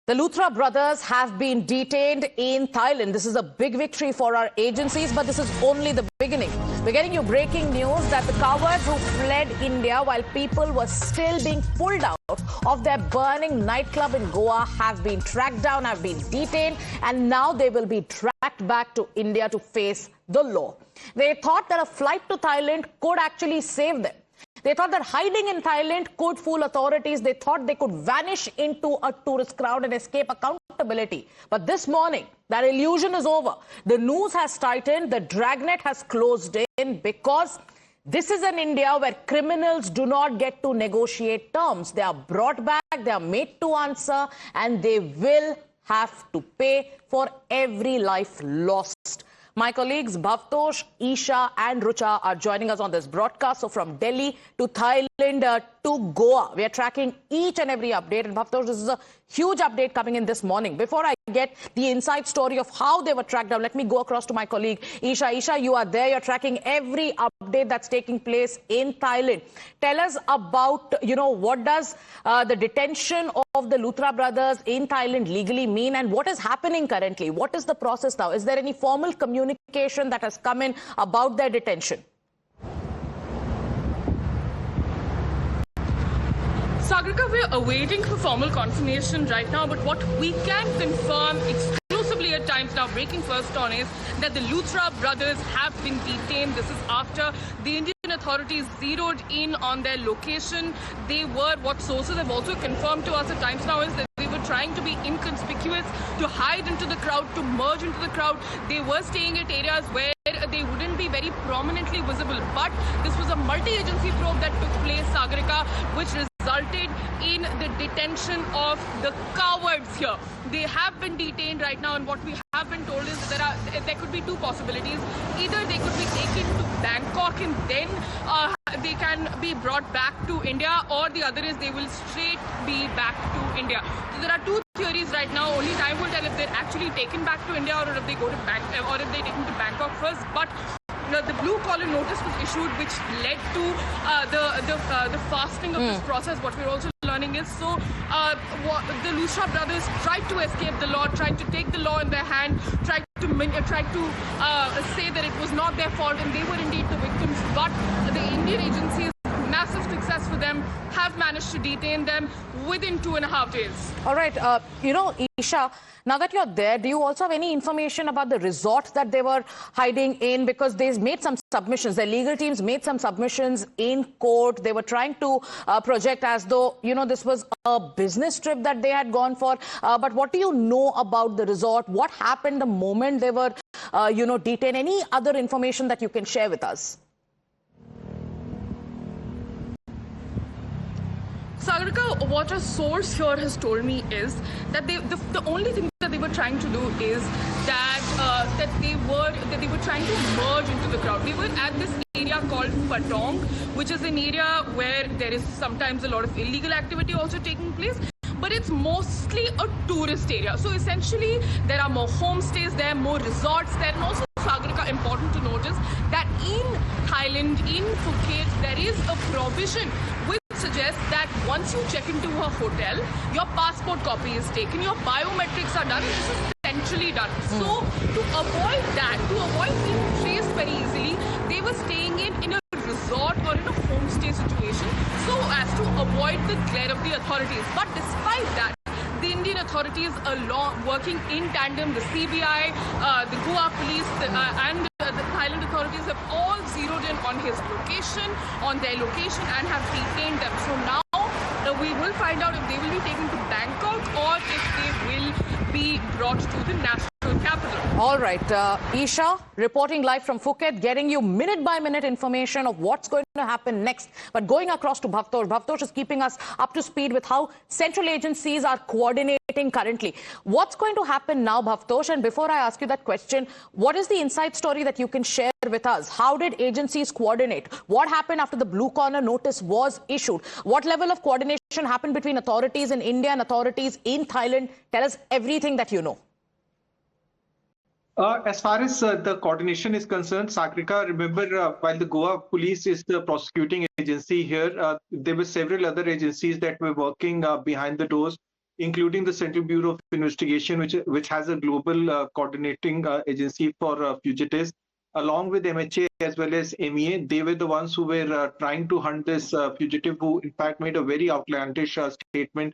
The Luthra Brothers have been detained in Thailand. This is a big victory for our agencies, but this is only the beginning. We're getting you breaking news that the cowards who fled India while people were still being pulled out of their burning nightclub in Goa have been tracked down, have been detained, and now they will be tracked back to India to face the law. They thought that a flight to Thailand could actually save them. They thought that hiding in Thailand could fool authorities. They thought they could vanish into a tourist crowd and escape accountability. But this morning, that illusion is over. The noose has tightened. The dragnet has closed in because this is an India where criminals do not get to negotiate terms. They are brought back, they are made to answer, and they will have to pay for every life lost. My colleagues Bhavtosh, Isha and Rucha are joining us on this broadcast. So from Delhi to Thailand to Goa, we are tracking each and every update. And Bhavtosh, this is a huge update coming in this morning. Before I get the inside story of how they were tracked down, let me go across to my colleague Isha. Isha, you are there. You're tracking every update that's taking place in Thailand. Tell us about, what does the detention of the Luthra Brothers in Thailand legally mean, and what is happening currently? What is the process now? Is there any formal communication that has come in about their detention? Sagarika, we're awaiting for formal confirmation right now, but what we can confirm exclusively at times now, breaking first on, is that the Luthra Brothers have been detained. This is after the Indian authorities zeroed in on their location. They were, what sources have also confirmed to us at times now, is that they were trying to be inconspicuous, to hide into the crowd, to merge into the crowd. They were staying at areas where they wouldn't be very prominently visible. But this was a multi-agency probe that took place, Sagarika, which resulted in the detention of the cowards here. They have been detained right now, and what we have been told is there could be two possibilities. Either they could be taken to Bangkok and then they can be brought back to India, or the other is they will straight be back to India. So there are two theories right now. Only time will tell if they're actually taken back to India or if they go to or if they taken to Bangkok first. But the blue collar notice was issued, which led to the fasting of this process. What we're also learning is the Luthra Brothers tried to escape the law, tried to take the law in their hand, tried to say that it was not their fault, and they were indeed the victims. But the Indian agencies, massive success for them, have managed to detain them within 2.5 days. All right. Isha, now that you're there, do you also have any information about the resort that they were hiding in? Because they made some submissions. Their legal teams made some submissions in court. They were trying to project as though, this was a business trip that they had gone for. But what do you know about the resort? What happened the moment they were, detained? Any other information that you can share with us? Sagarika, what a source here has told me is that the only thing that they were trying to do is that they were trying to merge into the crowd. They were at this area called Patong, which is an area where there is sometimes a lot of illegal activity also taking place, but it's mostly a tourist area. So essentially, there are more homestays there, more resorts there, and also, Sagarika, important to notice that in Thailand, in Phuket, there is a provision which suggests that once you check into a hotel, your passport copy is taken, your biometrics are done, and this is centrally done. So to avoid that, to avoid being traced very easily, they were staying in a resort or in a homestay situation so as to avoid the glare of the authorities. But despite that, the Indian authorities are working in tandem. The CBI, the Goa police and the Thailand authorities have all zeroed in on his location, on their location, and have detained them. So now we will find out if they will be taken to Bangkok or if they will be brought to the national capital. All right. Isha, reporting live from Phuket, getting you minute-by-minute information of what's going to happen next. But going across to Bhavtosh. Bhavtosh is keeping us up to speed with how central agencies are coordinating currently. What's going to happen now, Bhavtosh? And before I ask you that question, what is the inside story that you can share with us? How did agencies coordinate? What happened after the blue corner notice was issued? What level of coordination happened between authorities in India and authorities in Thailand? Tell us everything that you know. As far as the coordination is concerned, Sagarika, remember while the Goa police is the prosecuting agency here, there were several other agencies that were working behind the doors including the Central Bureau of Investigation, which has a global coordinating agency for fugitives, along with MHA as well as MEA. They were the ones who were trying to hunt this fugitive, who in fact made a very outlandish statement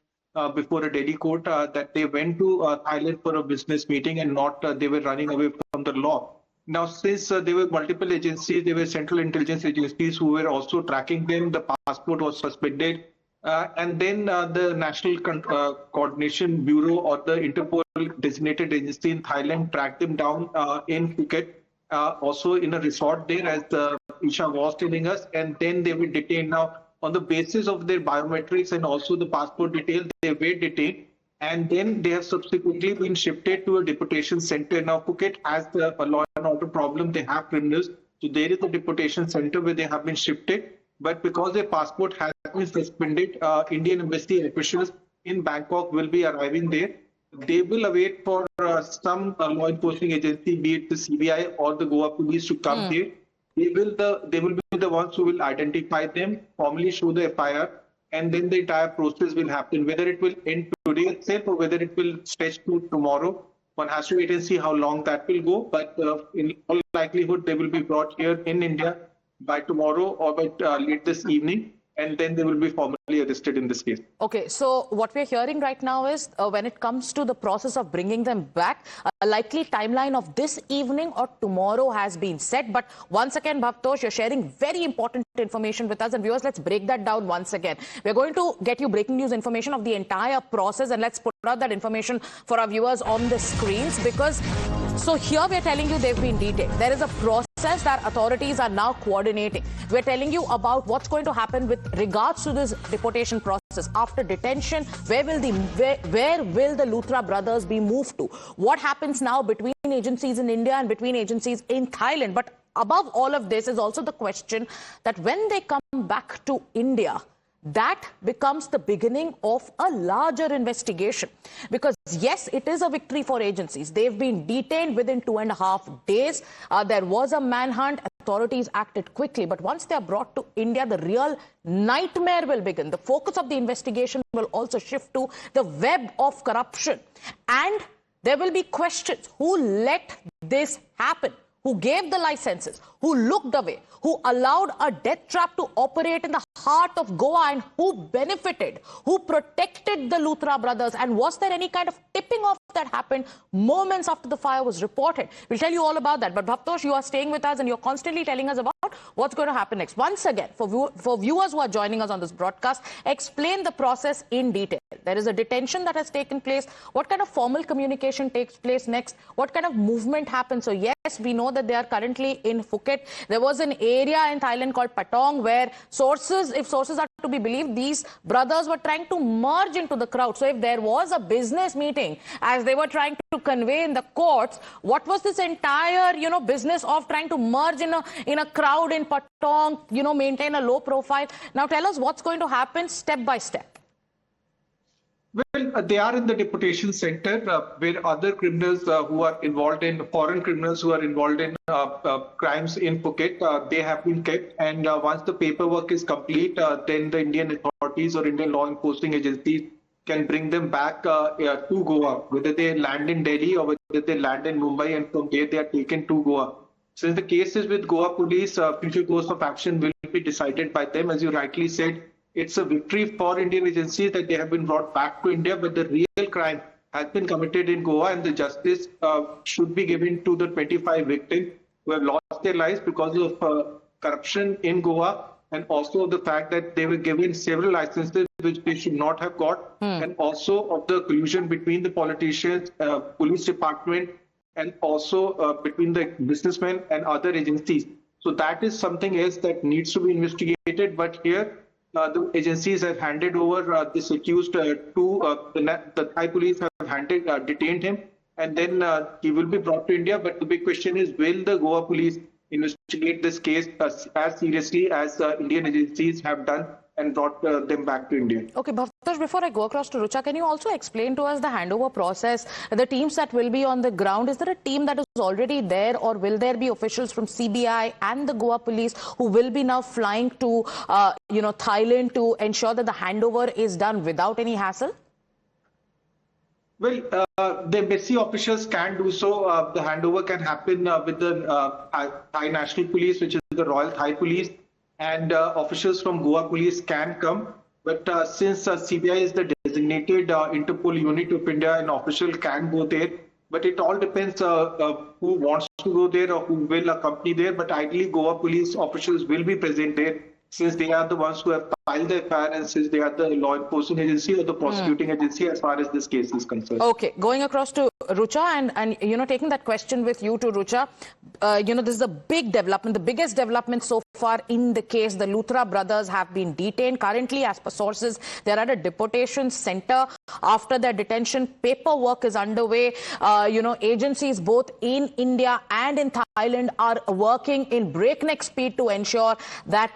before a Delhi court that they went to Thailand for a business meeting and not they were running away from the law. Now, since there were multiple agencies, there were central intelligence agencies who were also tracking them, the passport was suspended. And then the National Coordination Bureau or the Interpol designated agency in Thailand tracked them down in Phuket, also in a resort there, as Isha was telling us, and then they were detained. Now, on the basis of their biometrics and also the passport detail, they were detained, and then they have subsequently been shifted to a deportation center. Now, Phuket has a law and order problem. They have criminals. So there is a deportation center where they have been shifted. But because their passport has been suspended, Indian embassy officials in Bangkok will be arriving there. They will await for some law enforcement agency, be it the CBI or the Goa police, to come there. They will be the ones who will identify them, formally show the FIR, and then the entire process will happen. Whether it will end today itself or whether it will stretch to tomorrow, one has to wait and see how long that will go. But in all likelihood, they will be brought here in India by tomorrow or by late this evening, and then they will be formally arrested in this case. Okay, so what we're hearing right now is when it comes to the process of bringing them back, a likely timeline of this evening or tomorrow has been set. But once again, Bhavtosh, you're sharing very important information with us, and viewers, let's break that down once again. We're going to get you breaking news information of the entire process, and let's put out that information for our viewers on the screens, because so here we're telling you they've been detained. There is a process that authorities are now coordinating. We're telling you about what's going to happen with regards to this deportation process. After detention, where will the Luthra Brothers be moved to? What happens now between agencies in India and between agencies in Thailand? But above all of this is also the question that when they come back to India, that becomes the beginning of a larger investigation. Because yes, it is a victory for agencies. They've been detained within 2.5 days. There was a manhunt. Authorities acted quickly. But once they are brought to India, the real nightmare will begin. The focus of the investigation will also shift to the web of corruption. And there will be questions. Who let this happen? Who gave the licenses? Who looked away? Who allowed a death trap to operate in the heart of Goa, and who benefited? Who protected the Luthra brothers? And was there any kind of tipping off that happened moments after the fire was reported? We'll tell you all about that. But Bhavtosh, you are staying with us and you're constantly telling us about what's going to happen next. Once again, for viewers who are joining us on this broadcast, explain the process in detail. There is a detention that has taken place. What kind of formal communication takes place next? What kind of movement happens? So yes, we know that they are currently in Phuket. There was an area in Thailand called Patong where if sources are to be believed, these brothers were trying to merge into the crowd. So if there was a business meeting, as they were trying to convey in the courts, what was this entire, business of trying to merge in a crowd in Patong, maintain a low profile? Now tell us what's going to happen step by step. Well, they are in the deportation center where other criminals who are involved in foreign criminals who are involved in crimes in Phuket, they have been kept. And once the paperwork is complete, then the Indian authorities or Indian law enforcement agencies can bring them back to Goa, whether they land in Delhi or whether they land in Mumbai, and from there they are taken to Goa. Since the case is with Goa police, future course of action will be decided by them. As you rightly said, it's a victory for Indian agencies that they have been brought back to India, but the real crime has been committed in Goa, and the justice should be given to the 25 victims who have lost their lives because of corruption in Goa, and also the fact that they were given several licenses which they should not have got, and also of the collusion between the politicians, police department, and also between the businessmen and other agencies. So that is something else that needs to be investigated. But here, the agencies have handed over this accused to the Thai police have detained him, and then he will be brought to India. But the big question is, will the Goa police investigate this case as seriously as Indian agencies have done and brought them back to India? Okay, Bhavtosh, before I go across to Rucha, can you also explain to us the handover process, the teams that will be on the ground? Is there a team that is already there, or will there be officials from CBI and the Goa police who will be now flying to Thailand to ensure that the handover is done without any hassle? Well, the embassy officials can do so. The handover can happen with the Thai National Police, which is the Royal Thai Police, and officials from Goa Police can come. But since CBI is the designated Interpol unit of India, an official can go there. But it all depends who wants to go there or who will accompany there. But ideally, Goa Police officials will be present there, since they are the ones who have filed the FIR and since they are the law enforcing agency or the prosecuting agency as far as this case is concerned. Okay, going across to Rucha and taking that question with you to Rucha, this is a big development, the biggest development so far in the case. The Luthra brothers have been detained. Currently, as per sources, they're at a deportation center. After their detention, paperwork is underway. Agencies both in India and in Thailand are working in breakneck speed to ensure that,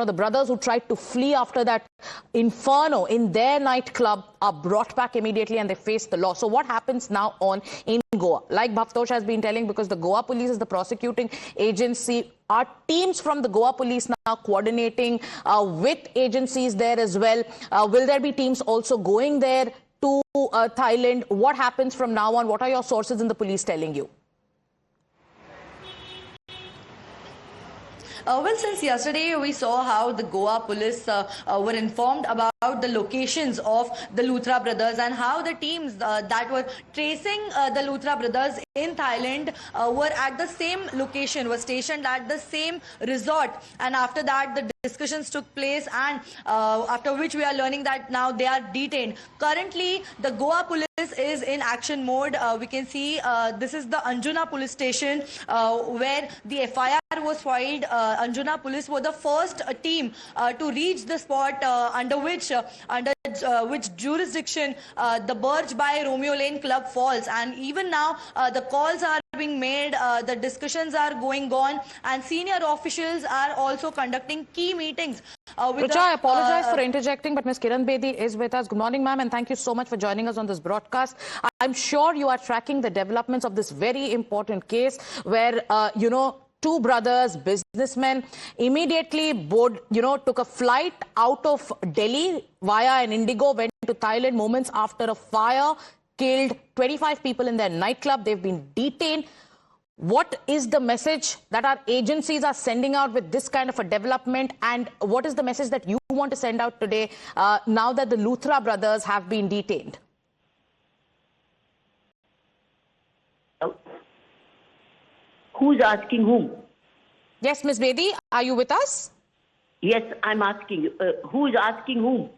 the brothers who tried to flee after that inferno in their nightclub are brought back immediately and they face the law. So what happens now on in Goa? Like Bhavtosh has been telling, because the Goa police is the prosecuting agency, are teams from the Goa police now coordinating with agencies there as well? Will there be teams also going there to Thailand? What happens from now on? What are your sources in the police telling you? Well, since yesterday we saw how the Goa police were informed about the locations of the Luthra brothers and how the teams that were tracing the Luthra brothers in Thailand were at the same location, were stationed at the same resort. And after that, the discussions took place, and after which we are learning that now they are detained. Currently, the Goa police is in action mode. We can see this is the Anjuna police station where the FIR was filed. Anjuna police were the first team to reach the spot under which jurisdiction the Burj by Romeo Lane Club falls. And even now the calls are being made, the discussions are going on, and senior officials are also conducting key meetings. Rucha, I apologize for interjecting, but Ms. Kiran Bedi is with us. Good morning, ma'am, and thank you so much for joining us on this broadcast. I'm sure you are tracking the developments of this very important case where, two brothers, businessmen, immediately took a flight out of Delhi via an Indigo, went to Thailand moments after a fire killed 25 people in their nightclub. They've been detained. What is the message that our agencies are sending out with this kind of a development, and what is the message that you want to send out today now that the Luthra brothers have been detained? Who's asking whom? Yes, Ms. Bedi, are you with us? Yes, I'm asking. Who's asking whom?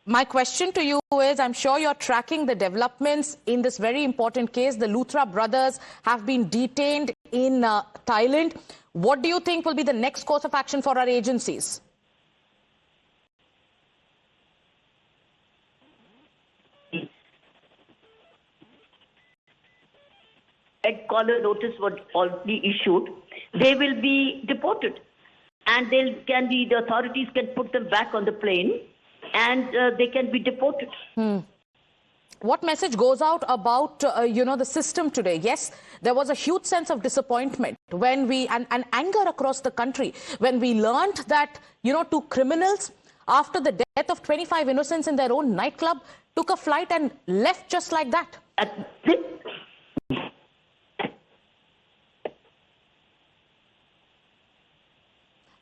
My question to you is, I'm sure you're tracking the developments in this very important case. The Luthra brothers have been detained in Thailand. What do you think will be the next course of action for our agencies? Red collar notice was already issued. They will be deported, and the authorities can put them back on the plane, and they can be deported. What message goes out about, the system today? Yes, there was a huge sense of disappointment when and anger across the country when we learned that, two criminals, after the death of 25 innocents in their own nightclub, took a flight and left just like that.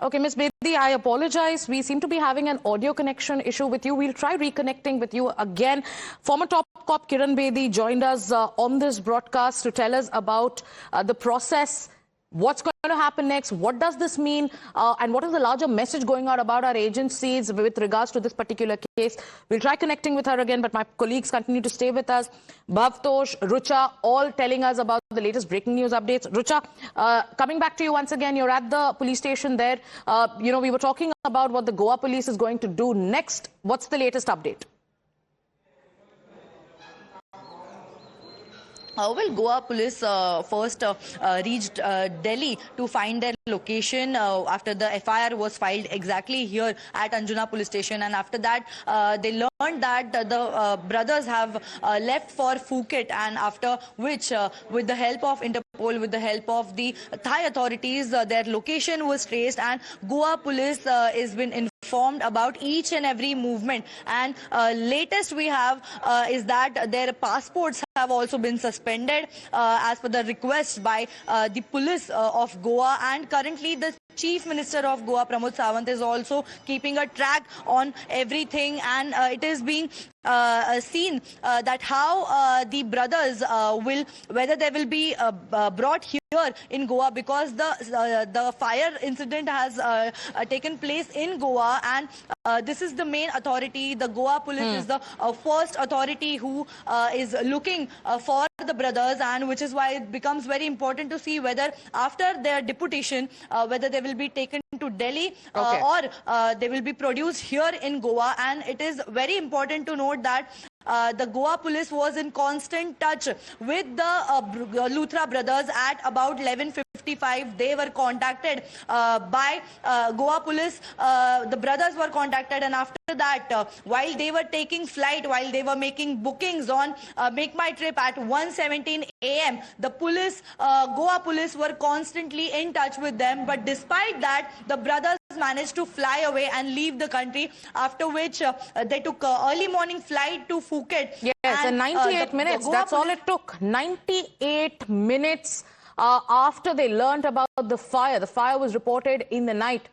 Okay, Ms. Bedi, I apologize. We seem to be having an audio connection issue with you. We'll try reconnecting with you again. Former top cop Kiran Bedi joined us on this broadcast to tell us about the process, what's going to happen next, what does this mean, and what is the larger message going out about our agencies with regards to this particular case. We'll try connecting with her again, but my colleagues continue to stay with us. Bhavtosh, Rucha, all telling us about the latest breaking news updates. Rucha, coming back to you once again, you're at the police station there. We were talking about what the Goa police is going to do next. What's the latest update? Goa police first reached Delhi to find their location after the FIR was filed exactly here at Anjuna police station, and after that they learned that the brothers have left for Phuket, and after which with the help of Interpol, with the help of the Thai authorities, their location was traced, and Goa police has been informed informed about each and every movement. And latest we have is that their passports have also been suspended as per the request by the police of Goa. And currently the Chief Minister of Goa, Pramod Sawant, is also keeping a track on everything, and it is being seen that how the brothers whether they will be brought here in Goa, because the fire incident has taken place in Goa, and this is the main authority. The Goa police is the first authority who is looking for the brothers, and which is why it becomes very important to see whether after their deportation whether they will be taken to Delhi or they will be produced here in Goa. And it is very important to note that the Goa police was in constant touch with the Luthra brothers at about 11:55. They were contacted by Goa police. The brothers were contacted, and after that, while they were taking flight, while they were making bookings on Make My Trip at 1:17 a.m., the police, Goa police, were constantly in touch with them. But despite that, the brothers managed to fly away and leave the country, after which they took early morning flight to Phuket. Yes, and 98 minutes, that's all it took. 98 minutes after they learnt about the fire. The fire was reported in the night.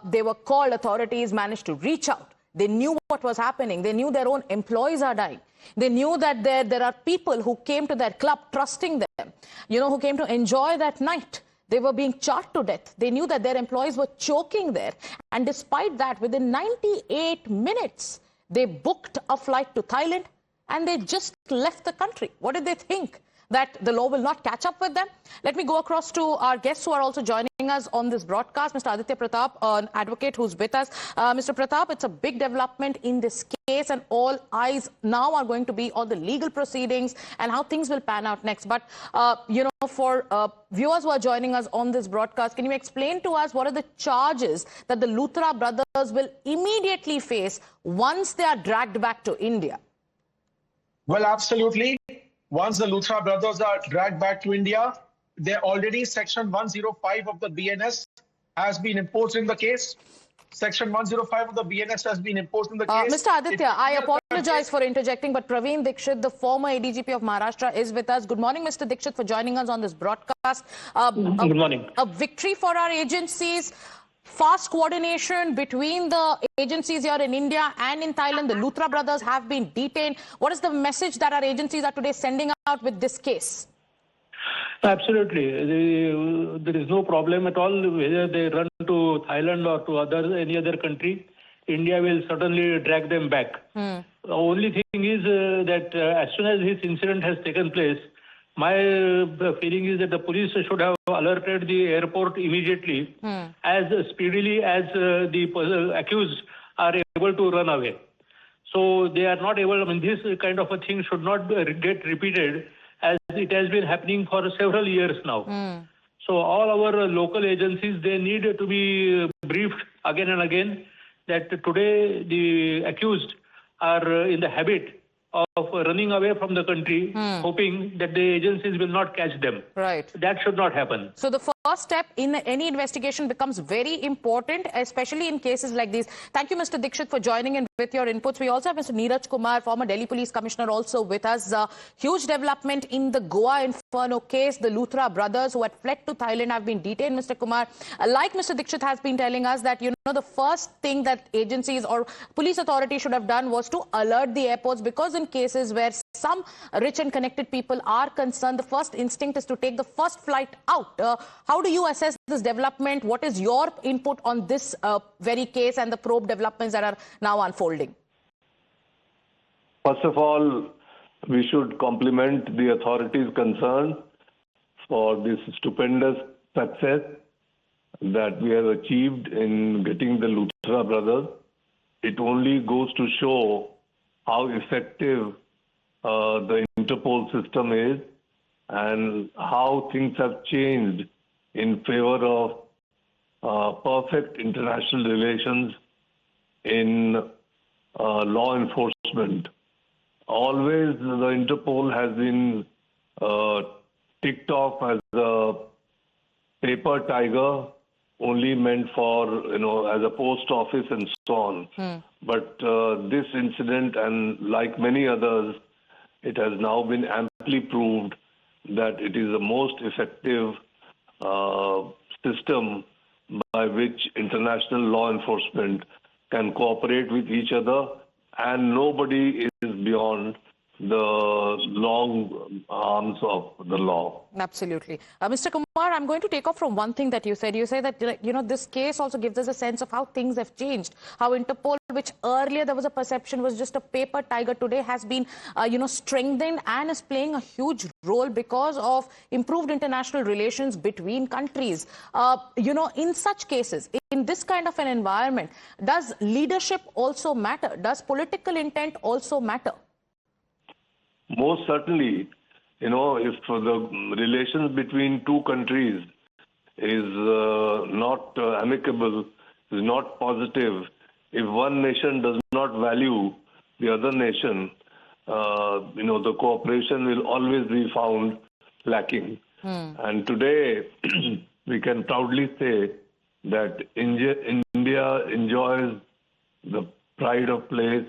They were called, authorities managed to reach out. They knew what was happening. They knew their own employees are dying. They knew that there are people who came to their club trusting them, who came to enjoy that night. They were being charred to death. They knew that their employees were choking there. And despite that, within 98 minutes, they booked a flight to Thailand and they just left the country. What did they think? That the law will not catch up with them? Let me go across to our guests who are also joining us on this broadcast. Mr. Aditya Pratap, an advocate who's with us. Mr. Pratap, it's a big development in this case, and all eyes now are going to be on the legal proceedings and how things will pan out next. But, for viewers who are joining us on this broadcast, can you explain to us what are the charges that the Luthra brothers will immediately face once they are dragged back to India? Well, absolutely. Once the Luthra brothers are dragged back to India, already Section 105 of the BNS has been imposed in the case. Section 105 of the BNS has been imposed in the case. Mr. Aditya, I apologize for interjecting, but Praveen Dikshit, the former ADGP of Maharashtra, is with us. Good morning, Mr. Dikshit, for joining us on this broadcast. Good morning. A victory for our agencies. Fast coordination between the agencies here in India and in Thailand. The Luthra brothers have been detained. What is the message that our agencies are today sending out with this case? Absolutely. There is no problem at all whether they run to Thailand or to any other country. India will certainly drag them back. The only thing is that as soon as this incident has taken place, my feeling is that the police should have alerted the airport immediately, as speedily as the accused are able to run away. So they are not able, this kind of a thing should not get repeated, as it has been happening for several years now. So all our local agencies, they need to be briefed again and again that today the accused are in the habit of running away from the country, hoping that the agencies will not catch them. Right. That should not happen. So the first step in any investigation becomes very important, especially in cases like these. Thank you, Mr. Dikshit, for joining in with your inputs. We also have Mr. Neeraj Kumar, former Delhi Police Commissioner, also with us. Huge development in the Goa Inferno case. The Luthra brothers who had fled to Thailand have been detained, Mr. Kumar. Like Mr. Dikshit has been telling us that, the first thing that agencies or police authorities should have done was to alert the airports, because in cases where some rich and connected people are concerned, the first instinct is to take the first flight out. How do you assess this development? What is your input on this very case and the probe developments that are now unfolding? First of all, we should compliment the authorities concerned for this stupendous success that we have achieved in getting the Luthra brothers. It only goes to show how effective the Interpol system is and how things have changed in favor of perfect international relations in law enforcement. Always the Interpol has been ticked off as a paper tiger only meant for, as a post office and so on. But this incident, and like many others, it has now been amply proved that it is the most effective system by which international law enforcement can cooperate with each other, and nobody is beyond the long arms of the law. Absolutely. Mr. Kumar, I'm going to take off from one thing that you said. You say that, this case also gives us a sense of how things have changed. How Interpol, which earlier there was a perception was just a paper tiger, today has been, strengthened and is playing a huge role because of improved international relations between countries. In such cases, in this kind of an environment, does leadership also matter? Does political intent also matter? Most certainly, if the relations between two countries is not amicable, is not positive, if one nation does not value the other nation, the cooperation will always be found lacking. And today, we can proudly say that India enjoys the pride of place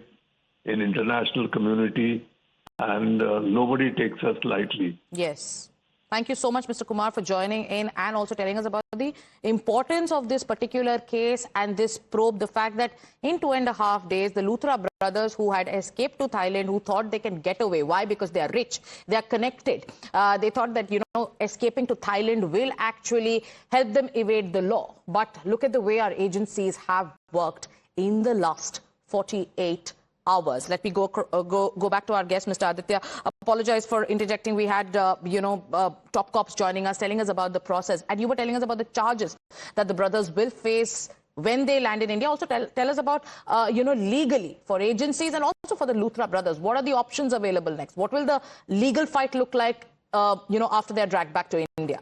in international community, and nobody takes us lightly. Yes. Thank you so much, Mr. Kumar, for joining in and also telling us about the importance of this particular case and this probe. The fact that in 2.5 days, the Luthra brothers who had escaped to Thailand, who thought they can get away. Why? Because they are rich. They are connected. They thought that, escaping to Thailand will actually help them evade the law. But look at the way our agencies have worked in the last 48 hours. Let me go back to our guest, Mr. Aditya. Apologize for interjecting. We had, top cops joining us, telling us about the process. And you were telling us about the charges that the brothers will face when they land in India. Also tell us about, legally for agencies and also for the Luthra brothers. What are the options available next? What will the legal fight look like, after they're dragged back to India?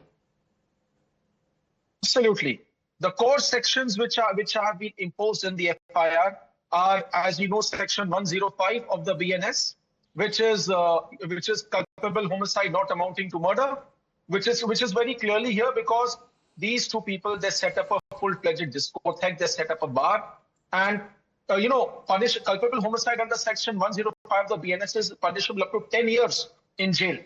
Absolutely. The core sections which have been imposed in the FIR are, as you know, section 105 of the BNS, which is culpable homicide not amounting to murder, which is very clearly here because these two people, they set up a full-fledged discotheque, they set up a bar, and punish culpable homicide under section 105 of the BNS is punishable up to 10 years in jail.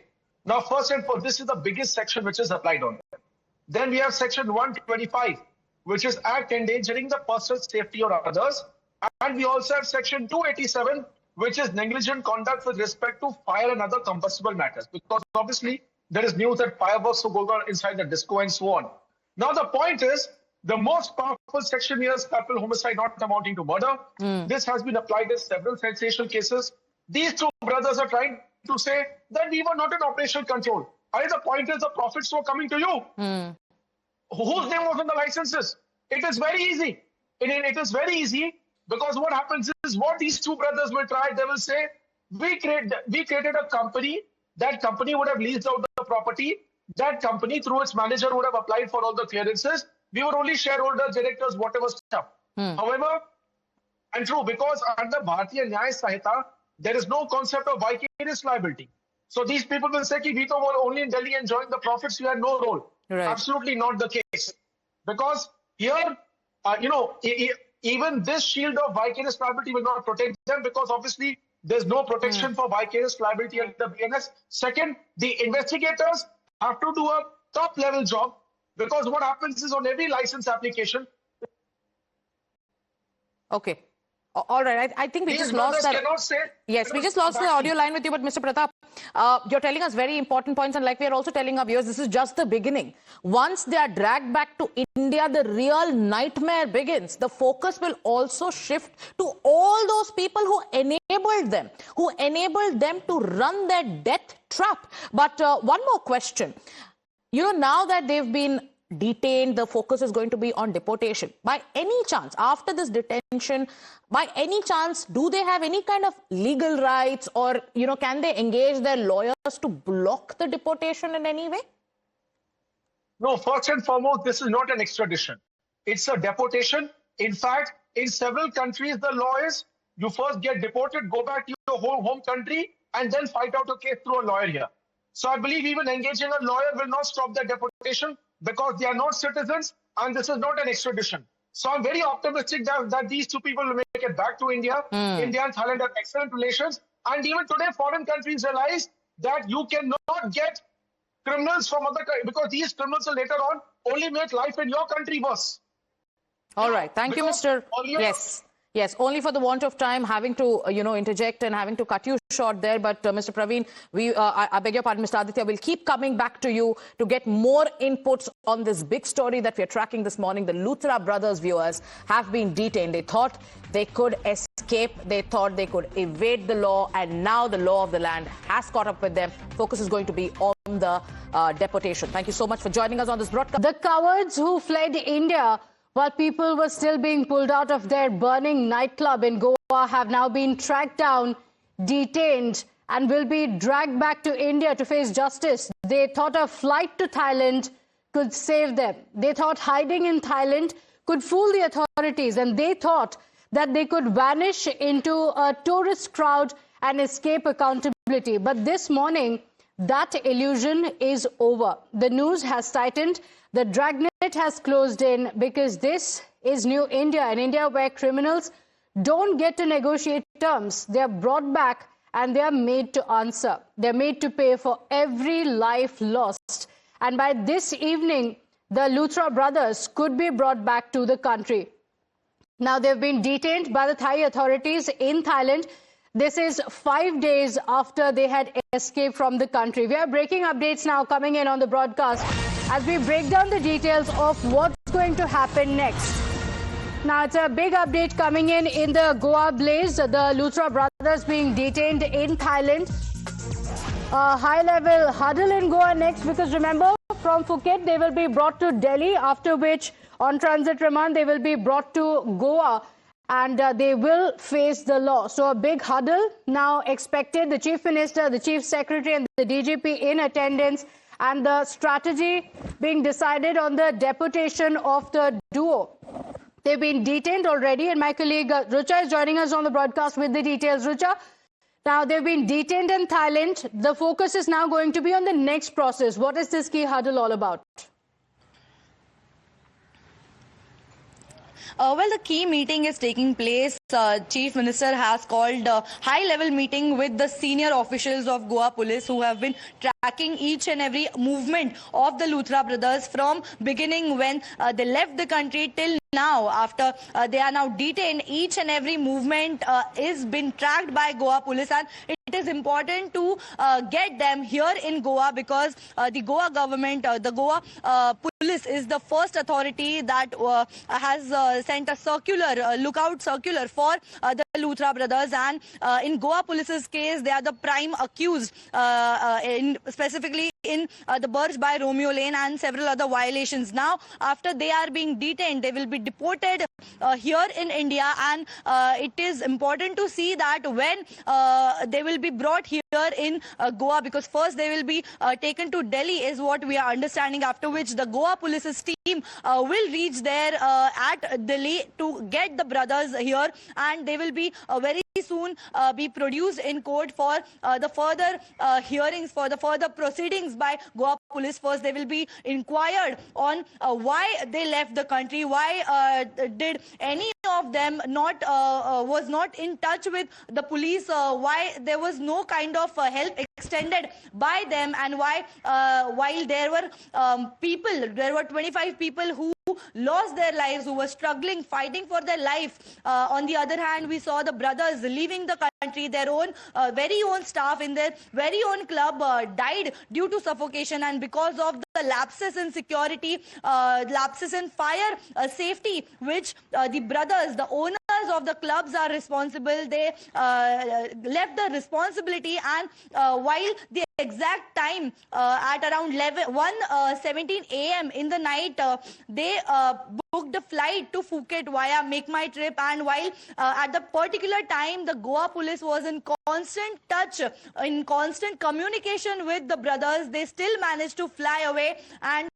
Now, first and foremost, this is the biggest section which is applied on them. Then we have section 125, which is act endangering the personal safety or others. And we also have section 287, which is negligent conduct with respect to fire and other combustible matters. Because obviously, there is news that fireworks will go on inside the disco and so on. Now, the point is, the most powerful section here is culpable homicide not amounting to murder. This has been applied in several sensational cases. These two brothers are trying to say that we were not in operational control. The point is, the profits were coming to you. Whose name was on the licenses? It is very easy. It is very easy. Because what happens is what these two brothers will try, they will say, we created a company, that company would have leased out the property, that company through its manager would have applied for all the clearances, we were only shareholders, directors, whatever stuff. However, and true, because under Bharatiya Nyaya Sahita, there is no concept of vicarious liability. So these people will say, we were only in Delhi enjoying the profits, we had no role. Right. Absolutely not the case. Because here, even this shield of vicarious liability will not protect them because obviously there's no protection for vicarious liability at the BNS. Second, the investigators have to do a top level job because what happens is on every license application. Okay. All right. I think we just lost that. Yes, we just lost the audio line with you. But Mr. Pratap, you're telling us very important points. And like we are also telling our viewers, this is just the beginning. Once they are dragged back to India, the real nightmare begins. The focus will also shift to all those people who enabled them to run their death trap. But one more question. Now that they've been detained, the focus is going to be on deportation. By any chance, after this detention, by any chance, do they have any kind of legal rights or, can they engage their lawyers to block the deportation in any way? No, first and foremost, this is not an extradition. It's a deportation. In fact, in several countries, the law is you first get deported, go back to your home country, and then fight out a case through a lawyer here. So I believe even engaging a lawyer will not stop the deportation because they are not citizens and this is not an extradition. So I'm very optimistic that these two people will make it back to India. India and Thailand have excellent relations. And even today, foreign countries realize that you cannot get criminals from other countries, because these criminals will later on only make life in your country worse. All right. Thank you, Mr. Yes, only for the want of time, having to, interject and having to cut you short there. But Mr. Praveen, I beg your pardon, Mr. Aditya, we'll keep coming back to you to get more inputs on this big story that we are tracking this morning. The Luthra Brothers viewers have been detained. They thought they could escape. They thought they could evade the law. And now the law of the land has caught up with them. Focus is going to be on the deportation. Thank you so much for joining us on this broadcast. The cowards who fled India while people were still being pulled out of their burning nightclub in Goa have now been tracked down, detained, and will be dragged back to India to face justice. They thought a flight to Thailand could save them. They thought hiding in Thailand could fool the authorities, and they thought that they could vanish into a tourist crowd and escape accountability. But this morning, that illusion is over. The news has tightened. The dragnet has closed in, because this is new India, an India where criminals don't get to negotiate terms. They are brought back and they are made to answer. They're made to pay for every life lost. And by this evening, the Luthra Brothers could be brought back to the country. Now, they've been detained by the Thai authorities in Thailand. This is 5 days after they had escaped from the country. We are breaking updates now coming in on the broadcast as we break down the details of what's going to happen next. Now, it's a big update coming in the Goa blaze. The Luthra Brothers being detained in Thailand. A high-level huddle in Goa next, because remember, from Phuket, they will be brought to Delhi, after which on transit remand, they will be brought to Goa. And they will face the law. So a big huddle now expected. The Chief Minister, the Chief Secretary and the DGP in attendance, and the strategy being decided on the deportation of the duo. They've been detained already, and my colleague Rucha is joining us on the broadcast with the details. Rucha, now they've been detained in Thailand. The focus is now going to be on the next process. What is this key huddle all about? Well, the key meeting is taking place. Chief Minister has called a high-level meeting with the senior officials of Goa Police, who have been tracking each and every movement of the Luthra Brothers from beginning when they left the country till now. After they are now detained, each and every movement is been tracked by Goa Police, and it is important to get them here in Goa, because the Goa government, the Goa Police is the first authority that has sent a circular, lookout circular for the Luthra Brothers. And in Goa Police's case, they are the prime accused, specifically in the Burj by Romeo Lane and several other violations. Now, after they are being detained, they will be deported here in India, and it is important to see that when they will be brought here in Goa, because first they will be taken to Delhi is what we are understanding, after which the Goa Police's team will reach there at Delhi to get the brothers here, and they will be very soon be produced in court for the further hearings, for the further proceedings by Goa Police. First, they will be inquired on why they left the country, why did any of them was not in touch with the police, why there was no kind of help extended by them, and why while there were 25 people who lost their lives, who were struggling, fighting for their life. On the other hand, we saw the brothers leaving the country. Their own very own staff in their very own club died due to suffocation, and because of the lapses in security, lapses in fire safety, which the brothers, the owners of the clubs, are responsible. They left the responsibility, and while the exact time at around 1:17 a.m. in the night, they booked a flight to Phuket via Make My Trip, and while at the particular time the Goa Police was in constant touch, in constant communication with the brothers, they still managed to fly away. And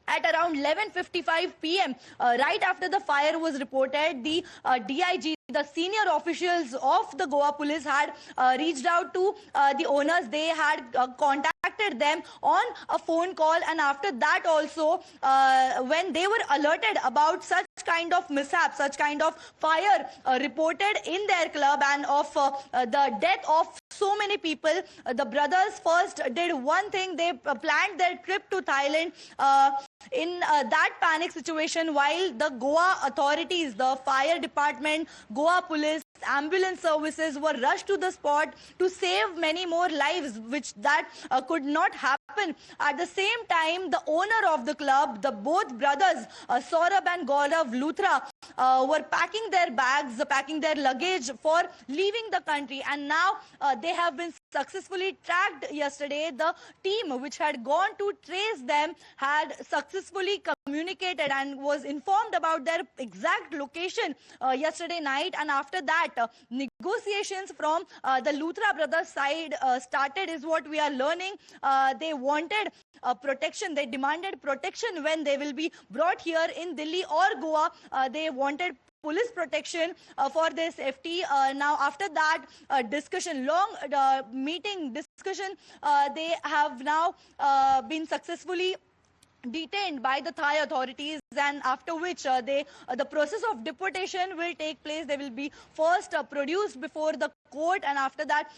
at around 11:55 p.m., right after the fire was reported, the DIG, the senior officials of the Goa Police, had reached out to the owners. They had contacted contacted them on a phone call, and after that also when they were alerted about such kind of mishap, such kind of fire reported in their club and of the death of so many people, the brothers first did one thing. They planned their trip to Thailand. In that panic situation, while the Goa authorities, the fire department, Goa police, ambulance services were rushed to the spot to save many more lives, which that could not happen. At the same time, the owner of the club, the both brothers, Saurabh and Gaurav Luthra, were packing their bags, packing their luggage for leaving the country, and now they have been successfully tracked yesterday. The team which had gone to trace them had successfully communicated and was informed about their exact location yesterday night, and after that negotiations from the Luthra Brothers side started, is what we are learning. They wanted protection. They demanded protection when they will be brought here in Delhi or Goa. They wanted police protection for their safety. Now after that discussion, long meeting discussion, they have now been successfully detained by the Thai authorities, and after which the process of deportation will take place. They will be first produced before the court, and after that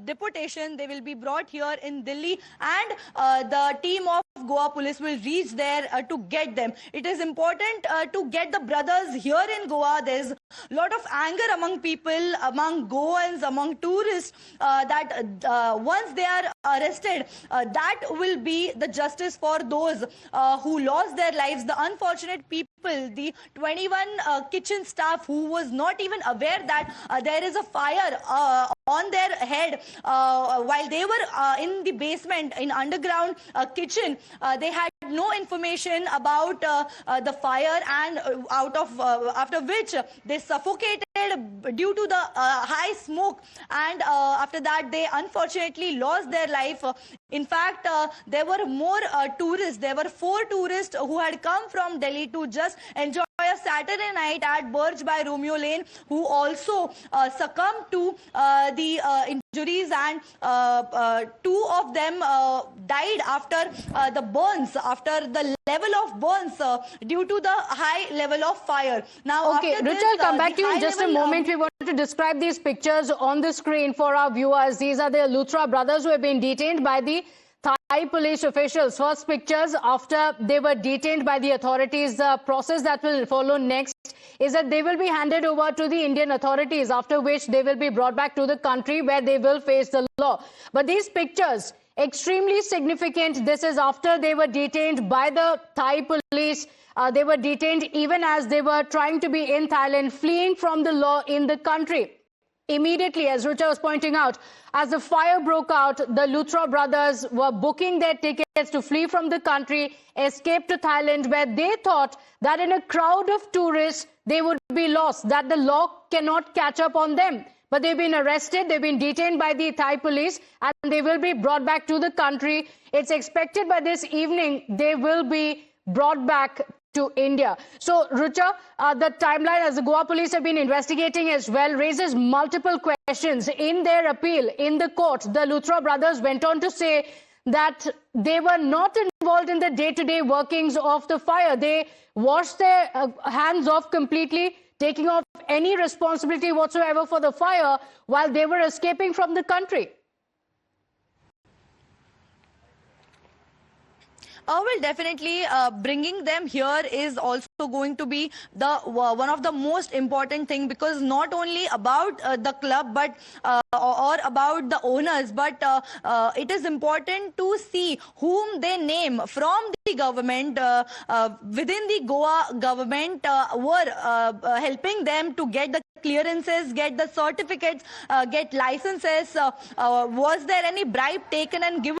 deportation, they will be brought here in Delhi, and the team of Goa police will reach there to get them. It is important to get the brothers here in Goa. There's a lot of anger among people, among Goans, among tourists, that once they are arrested, that will be the justice for those who lost their lives, the unfortunate people, the 21 kitchen staff who was not even aware that there is a fire on their head while they were in the basement in underground kitchen. They had no information about the fire, and after which they suffocated due to the high smoke, and after that they unfortunately lost their life. In fact, there were more tourists. There were 4 tourists who had come from Delhi to just enjoy a Saturday night at Burj by Romeo Lane, who also succumbed to the injuries, and 2 of them died after the burns, after the level of burns due to the high level of fire. Now, okay, after Rucha, this, I'll come back to you in just a moment. We want to describe these pictures on the screen for our viewers. These are the Luthra brothers who have been detained by the Thai police officials. First pictures after they were detained by the authorities. The process that will follow next is that they will be handed over to the Indian authorities, after which they will be brought back to the country where they will face the law. But these pictures, extremely significant. This is after they were detained by the Thai police. They were detained even as they were trying to be in Thailand, fleeing from the law in the country. Immediately, as Rucha was pointing out, as the fire broke out, the Luthra brothers were booking their tickets to flee from the country, escape to Thailand, where they thought that in a crowd of tourists, they would be lost, that the law cannot catch up on them. But they've been arrested, they've been detained by the Thai police, and they will be brought back to the country. It's expected by this evening they will be brought back to India. So, Rucha, the timeline, as the Goa police have been investigating as well, raises multiple questions. In their appeal in the court, the Luthra brothers went on to say that they were not involved in the day-to-day workings of the fire. They washed their hands off completely, taking off any responsibility whatsoever for the fire while they were escaping from the country. Well, definitely bringing them here is also going to be the one of the most important thing, because not only about the club but or about the owners, but it is important to see whom they name from the government within the Goa government were helping them to get the clearances, get the certificates, get licenses. Was there any bribe taken and given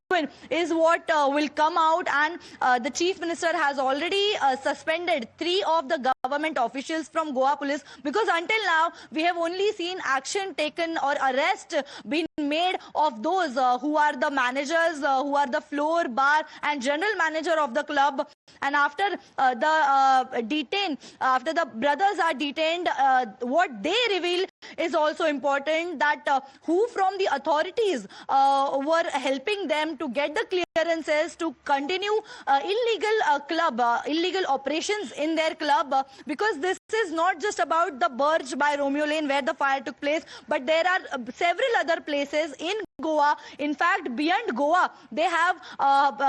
is what will come out, and the Chief Minister has already suspended 3 of the government officials from Goa police, because until now we have only seen action taken or arrest being made of those who are the managers, who are the floor, bar and general manager of the club. And after after the brothers are detained, what they reveal is also important, that who from the authorities were helping them to get the clearances to continue illegal operations in their club, because this is not just about the Burj by Romeo Lane where the fire took place, but there are several other places in Goa. In fact, beyond Goa, they have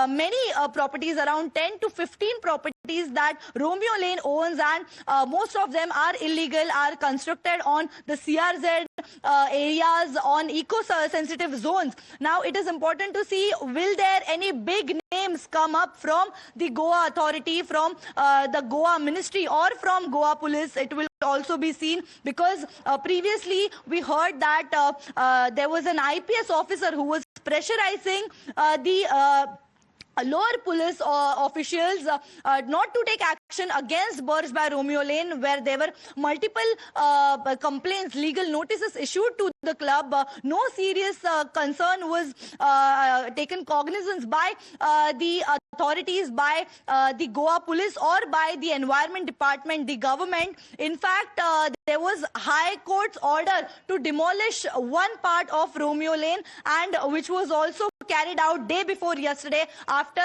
many properties, around 10 to 15 properties that Romeo Lane owns, and most of them are illegal, are constructed on the CRZ areas, on eco-sensitive zones. Now, it is important to see, will there any big names come up from the Goa authority, from the Goa ministry or from Goa police? It will also be seen, because previously we heard that there was an IPS officer who was pressurizing the lower police officials not to take action against Burj by Romeo Lane, where there were multiple complaints, legal notices issued to the club. No serious concern was taken cognizance by the authorities, by the Goa police or by the environment department, the government. In fact, there was High Court's order to demolish one part of Romeo Lane, and which was also carried out day before yesterday after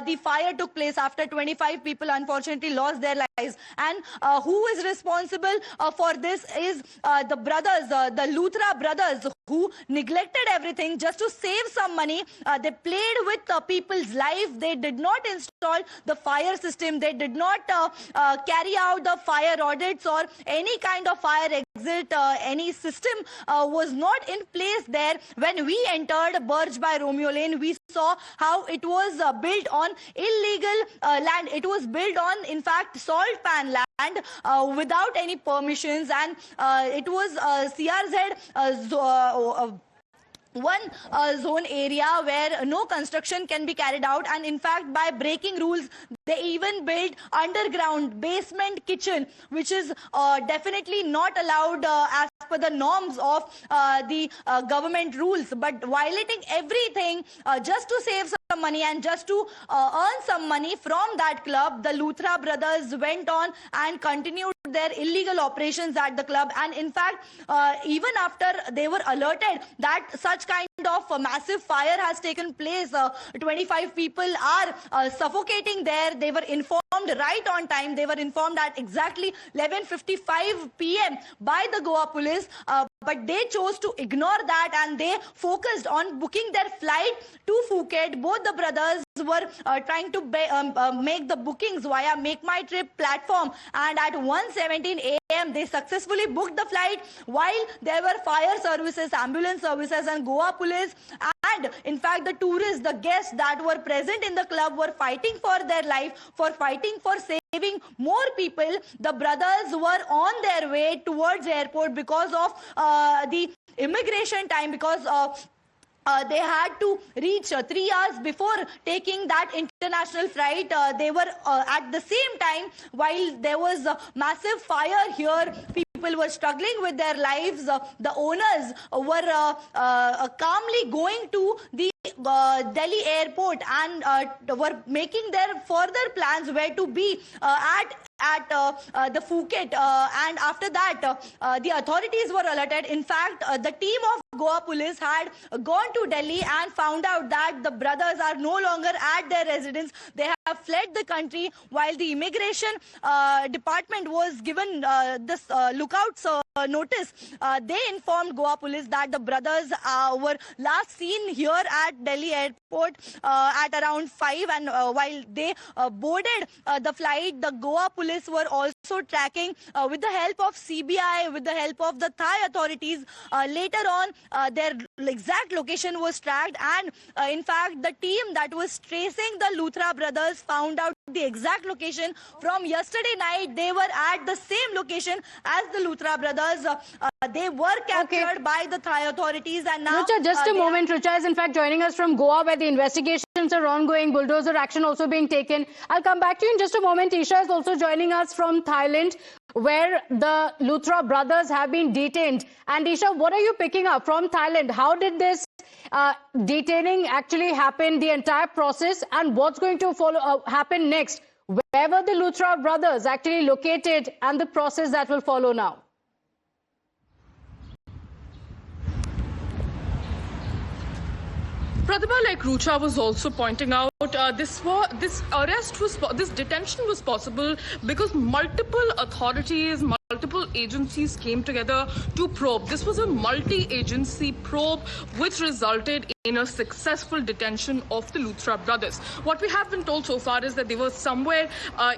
the fire took place, after 25 people unfortunately lost their lives. And who is responsible for this is the brothers, the Luthra Brothers, who neglected everything just to save some money. They played with people's life. They did not install the fire system. They did not carry out the fire audits or any kind of fire exit. Any system was not in place there. When we entered Burj by Romeo Lane, we saw how it was built on illegal land. It was built on, in fact, salt pan land without any permissions, and it was CRZ one zone area where no construction can be carried out. And in fact, by breaking rules, they even built underground basement kitchen, which is definitely not allowed as per the norms of the government rules. But violating everything just to save some money and just to earn some money from that club, the Luthra Brothers went on and continued their illegal operations at the club. And in fact, even after they were alerted that such kind of massive fire has taken place, 25 people are suffocating there, they were informed right on time. They were informed at exactly 11:55 p.m. by the Goa police, but they chose to ignore that and they focused on booking their flight to Phuket. Both the brothers were trying to make the bookings via Make My Trip platform, and at 1:17 a.m. they successfully booked the flight, while there were fire services, ambulance services and Goa police. And in fact, the tourists, the guests that were present in the club were fighting for their life, fighting for saving more people. The brothers were on their way towards the airport because of the immigration time, because they had to reach 3 hours before taking that international flight. They were at the same time, while there was a massive fire here, people were struggling with their lives. The owners were calmly going to the Delhi airport and were making their further plans where to be at the Phuket. And after that, the authorities were alerted. In fact, the team of Goa police had gone to Delhi and found out that the brothers are no longer at their residence. They have fled the country, while the immigration department was given this lookout notice. They informed Goa police that the brothers were last seen here at Delhi airport at around 5, and while they boarded the flight, the Goa police were also tracking with the help of CBI, with the help of the Thai authorities. Later on, their exact location was tracked, and in fact, the team that was tracing the Luthra brothers found out the exact location. From yesterday night, they were at the same location as the Luthra brothers. They were captured by the Thai authorities, and now... Rucha, just a moment. Rucha is in fact joining us from Goa, where the investigation operations are ongoing, bulldozer action also being taken. I'll come back to you in just a moment. Isha is also joining us from Thailand, where the Luthra brothers have been detained. And Isha, what are you picking up from Thailand? How did this detaining actually happen, the entire process, and what's going to follow happen next? Where were the Luthra brothers actually located, and the process that will follow now? Pratibha, like Rucha was also pointing out, this detention was possible because multiple authorities, multiple agencies came together to probe. This was a multi-agency probe which resulted in a successful detention of the Luthra brothers. What we have been told so far is that they were somewhere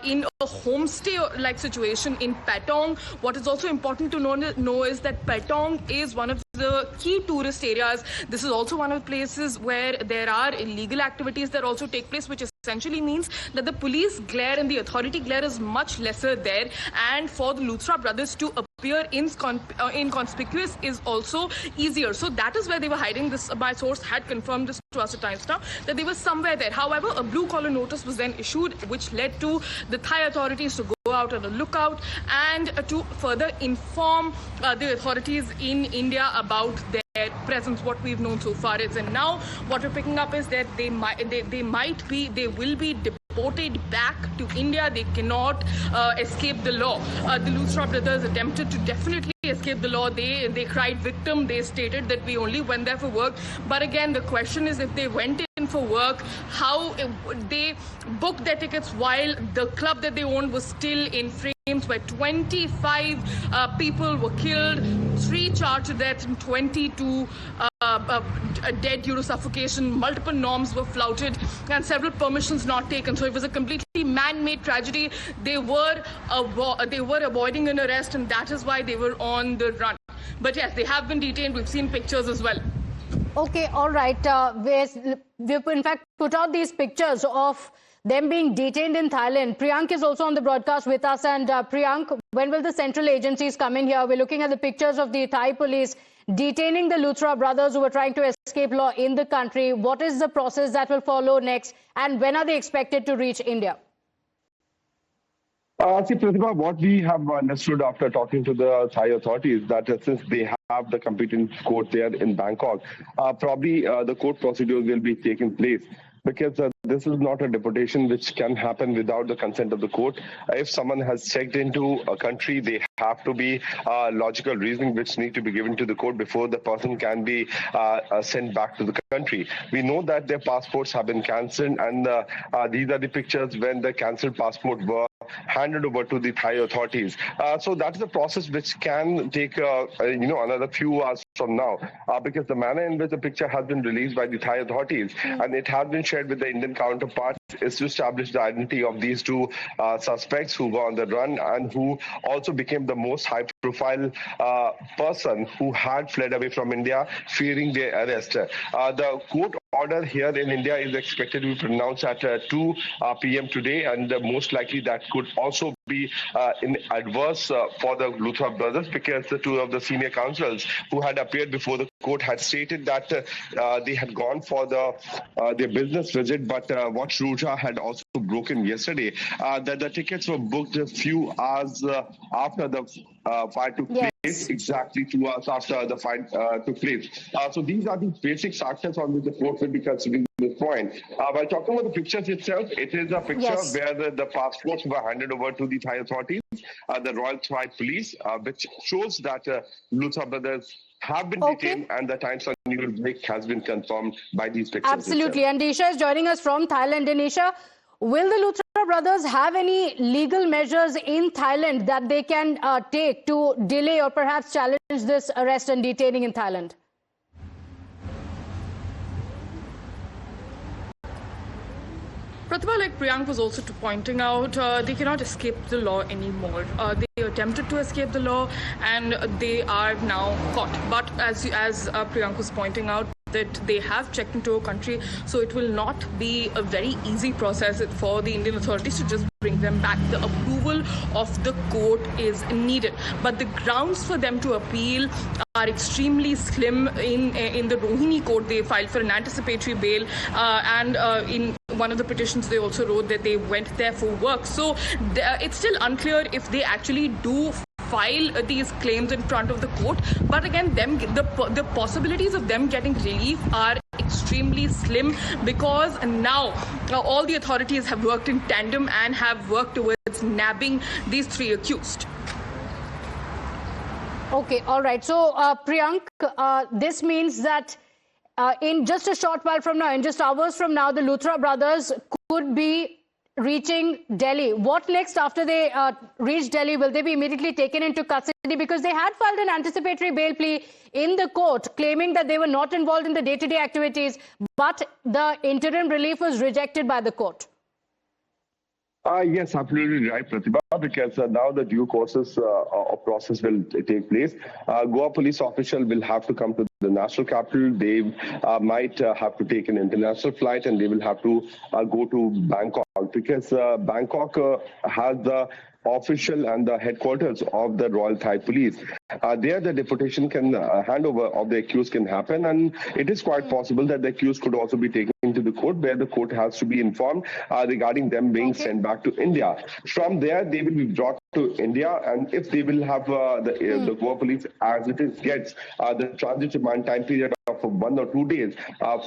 in a homestay-like situation in Patong. What is also important to know is that Patong is one of the key tourist areas. This is also one of the places where there are illegal activities that also take place, which essentially means that the police glare and the authority glare is much lesser there, and for the Luthra brothers to appear inconspicuous is also easier. So that is where they were hiding. This, my source had confirmed this to us at times now, that they were somewhere there. However, a blue collar notice was then issued, which led to the Thai authorities to go out on a lookout and to further inform the authorities in India about their presence. What we've known so far is, and now what we're picking up is that they will be deported back to India. They cannot escape the law. The Luthra brothers attempted to definitely escape the law. They cried victim. They stated that we only went there for work. But again, the question is, if they went in for work, how they booked their tickets while the club that they owned was still in flames, where 25 people were killed, 3 charged to death, and 22 dead due to suffocation. Multiple norms were flouted and several permissions not taken. So it was a completely man-made tragedy. They were avoiding an arrest, and that is why they were on the run. But yes, they have been detained. We've seen pictures as well. Okay, all right. We've in fact put out these pictures of them being detained in Thailand. Priyank is also on the broadcast with us. And Priyank, when will the central agencies come in here? We're looking at the pictures of the Thai police detaining the Luthra brothers who were trying to escape law in the country. What is the process that will follow next? And when are they expected to reach India? See, Pratibha, what we have understood after talking to the Thai authorities, that since they have the competent court there in Bangkok, probably the court procedures will be taking place, because this is not a deportation which can happen without the consent of the court. If someone has checked into a country, they have to be logical reasoning which need to be given to the court before the person can be sent back to the country. We know that their passports have been cancelled, and these are the pictures when the cancelled passport were handed over to the Thai authorities. So that is a process which can take another few hours from now, because the manner in which the picture has been released by the Thai authorities and it has been shared with the Indian counterparts is to establish the identity of these 2 suspects who were on the run and who also became the most high-profile person who had fled away from India, fearing their arrest. The court order here in India is expected to be pronounced at 2 p.m. today, and most likely that could also be in adverse for the Luthra brothers, because the 2 of the senior counsels who had appeared before the court had stated that they had gone for their business visit, but what Rucha had also broken yesterday, that the tickets were booked a few hours after the fight took place, exactly 2 hours after the fight took place. So these are the basic factors on which the court will be considering this point. While talking about the pictures itself, it is a picture where the passports were handed over to the Thai authorities, the Royal Thai Police, which shows that Luthra brothers have been detained, and the Times News break has been confirmed by these pictures. Absolutely. And Isha is joining us from Thailand. And Isha, will the Luthra brothers have any legal measures in Thailand that they can take to delay or perhaps challenge this arrest and detaining in Thailand? Pratibha, like Priyank was also pointing out, they cannot escape the law anymore. They attempted to escape the law and they are now caught. But as Priyank was pointing out, that they have checked into a country, so it will not be a very easy process for the Indian authorities to just bring them back. The approval of the court is needed, but the grounds for them to appeal are extremely slim. In the Rohini court, they filed for an anticipatory bail, and in one of the petitions, they also wrote that they went there for work. So it's still unclear if they actually do file these claims in front of the court. But again, the possibilities of them getting relief are extremely slim, because now all the authorities have worked in tandem and have worked towards nabbing these 3 accused. Okay, all right. So, Priyank, this means that in just a short while from now, in just hours from now, the Luthra brothers could be reaching Delhi. What next after they reach Delhi? Will they be immediately taken into custody? Because they had filed an anticipatory bail plea in the court, claiming that they were not involved in the day-to-day activities, but the interim relief was rejected by the court. Yes, absolutely right, Pratibha, because now the due process will take place. Goa police official will have to come to the national capital. They might have to take an international flight, and they will have to go to Bangkok, because Bangkok has the official and the headquarters of the Royal Thai Police. There the deportation handover of the accused can happen, and it is quite possible that the accused could also be taken into the court, where the court has to be informed regarding them being sent back to India. From there, they will be brought to India, and if they will have the Goa police, as it is, gets the transit time period of 1 or 2 days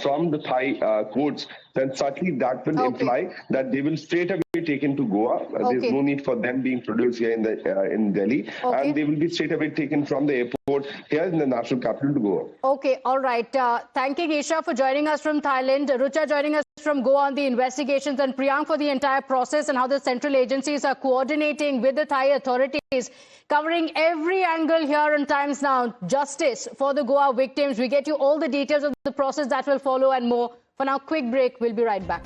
from the Thai courts, then certainly that will imply that they will straight away taken to Goa. There's no need for them being produced here in Delhi, and they will be straight away taken from the airport here in the national capital to Goa. Okay, all right. Thanking Isha for joining us from Thailand, Rucha joining us from Goa on the investigations, and Priyank for the entire process and how the central agencies are coordinating with the Thai authorities, covering every angle here on Times Now. Justice for the Goa victims. We get you all the details of the process that will follow and more. For now, quick break. We'll be right back.